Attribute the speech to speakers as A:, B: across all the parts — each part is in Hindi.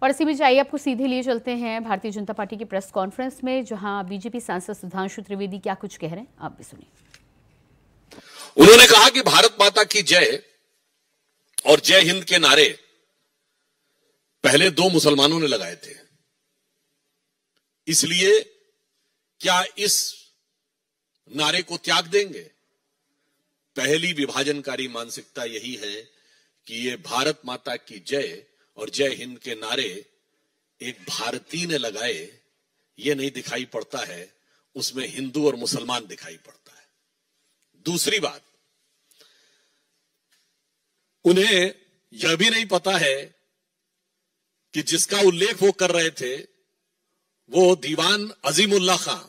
A: और इसी बीच आइए आपको सीधे लिए चलते हैं भारतीय जनता पार्टी की प्रेस कॉन्फ्रेंस में, जहां बीजेपी सांसद सुधांशु त्रिवेदी क्या कुछ कह रहे हैं आप भी सुनिए।
B: उन्होंने कहा कि भारत माता की जय और जय हिंद के नारे पहले 2 मुसलमानों ने लगाए थे, इसलिए क्या इस नारे को त्याग देंगे? पहली विभाजनकारी मानसिकता यही है कि ये भारत माता की जय और जय हिंद के नारे एक भारतीय ने लगाए, ये नहीं दिखाई पड़ता है, उसमें हिंदू और मुसलमान दिखाई पड़ता है। दूसरी बात, उन्हें यह भी नहीं पता है कि जिसका उल्लेख वो कर रहे थे वो दीवान अजीमुल्लाह खां,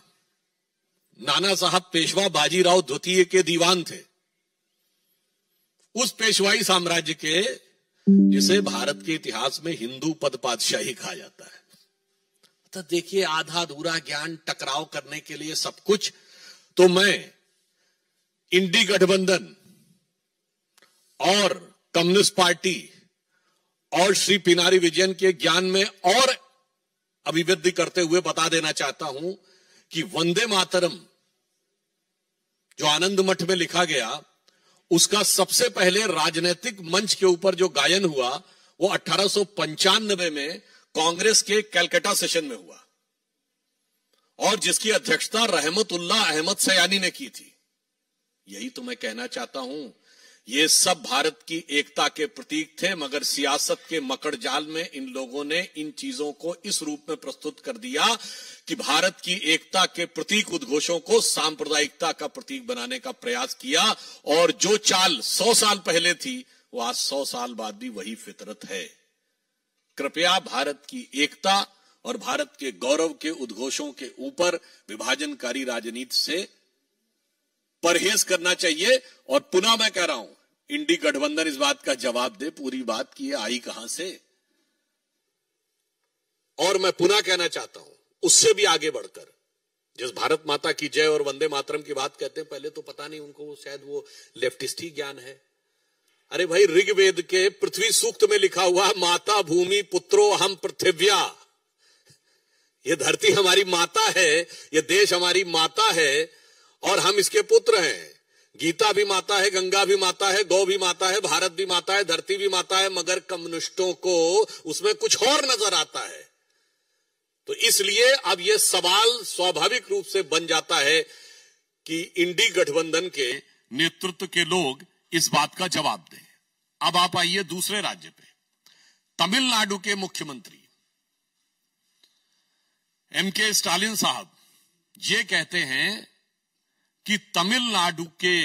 B: नाना साहब पेशवा बाजीराव द्वितीय के दीवान थे, उस पेशवाई साम्राज्य के जिसे भारत के इतिहास में हिंदू पद पातशाही कहा जाता है। तो देखिए, आधा अधूरा ज्ञान, टकराव करने के लिए सब कुछ। तो मैं इंडी गठबंधन और कम्युनिस्ट पार्टी और श्री पिनारी विजयन के ज्ञान में और अभिवृद्धि करते हुए बता देना चाहता हूं कि वंदे मातरम जो आनंद मठ में लिखा गया, उसका सबसे पहले राजनीतिक मंच के ऊपर जो गायन हुआ वो 1895 में कांग्रेस के कलकत्ता सेशन में हुआ, और जिसकी अध्यक्षता रहमतुल्लाह अहमद सयानी ने की थी। यही तो मैं कहना चाहता हूं, ये सब भारत की एकता के प्रतीक थे, मगर सियासत के मकड़ जाल में इन लोगों ने इन चीजों को इस रूप में प्रस्तुत कर दिया कि भारत की एकता के प्रतीक उद्घोषों को सांप्रदायिकता का प्रतीक बनाने का प्रयास किया, और जो चाल 100 साल पहले थी वो आज 100 साल बाद भी वही फितरत है। कृपया भारत की एकता और भारत के गौरव के उद्घोषों के ऊपर विभाजनकारी राजनीति से परहेज करना चाहिए। और पुनः मैं कह रहा हूं, इंडी गठबंधन इस बात का जवाब दे पूरी बात की आई कहां से। और मैं पुनः कहना चाहता हूं, उससे भी आगे बढ़कर, जिस भारत माता की जय और वंदे मातरम की बात कहते हैं, पहले तो पता नहीं उनको, शायद वो लेफ्टिस्ट ही ज्ञान है। अरे भाई, ऋग्वेद के पृथ्वी सूक्त में लिखा हुआ माता भूमि पुत्रो हम पृथिव्या, ये धरती हमारी माता है, ये देश हमारी माता है और हम इसके पुत्र हैं। गीता भी माता है, गंगा भी माता है, गौ भी माता है, भारत भी माता है, धरती भी माता है, मगर कम्युनिस्टों को उसमें कुछ और नजर आता है। तो इसलिए अब यह सवाल स्वाभाविक रूप से बन जाता है कि इंडी गठबंधन के नेतृत्व के लोग इस बात का जवाब दें। अब आप आइए दूसरे राज्य पे। तमिलनाडु के मुख्यमंत्री एमके स्टालिन साहब ये कहते हैं कि तमिलनाडु के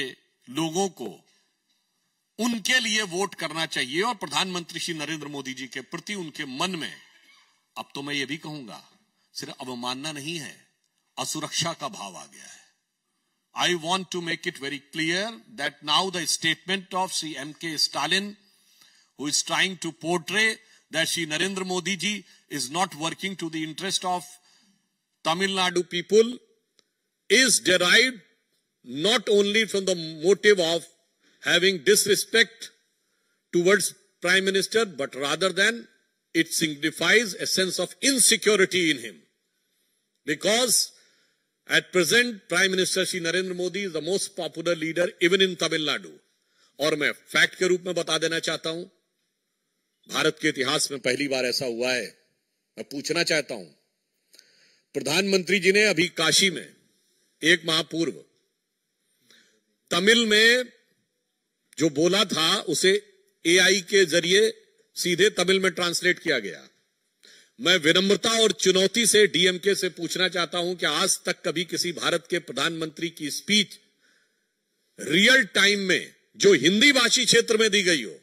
B: लोगों को उनके लिए वोट करना चाहिए और प्रधानमंत्री श्री नरेंद्र मोदी जी के प्रति उनके मन में, अब तो मैं ये भी कहूंगा, सिर्फ अवमानना नहीं है, असुरक्षा का भाव आ गया है। I want to make it very clear that now the statement of Sri M.K. Stalin, who is trying to portray that Sri Narendra Modi ji is not working to the interest of Tamil Nadu people, is derived not only from the motive of having disrespect towards Prime Minister, but rather than it signifies a sense of insecurity in him. Because at present, Prime Minister Shri Narendra Modi is the most popular leader even in Tamil Nadu. और मैं फैक्ट के रूप में बता देना चाहता हूं, भारत के इतिहास में पहली बार ऐसा हुआ है। मैं पूछना चाहता हूं, प्रधानमंत्री जी ने अभी काशी में एक माह पूर्व तमिल में जो बोला था उसे एआई के जरिए सीधे तमिल में ट्रांसलेट किया गया। मैं विनम्रता और चुनौती से डीएमके से पूछना चाहता हूं कि आज तक कभी किसी भारत के प्रधानमंत्री की स्पीच रियल टाइम में जो हिंदी भाषी क्षेत्र में दी गई हो,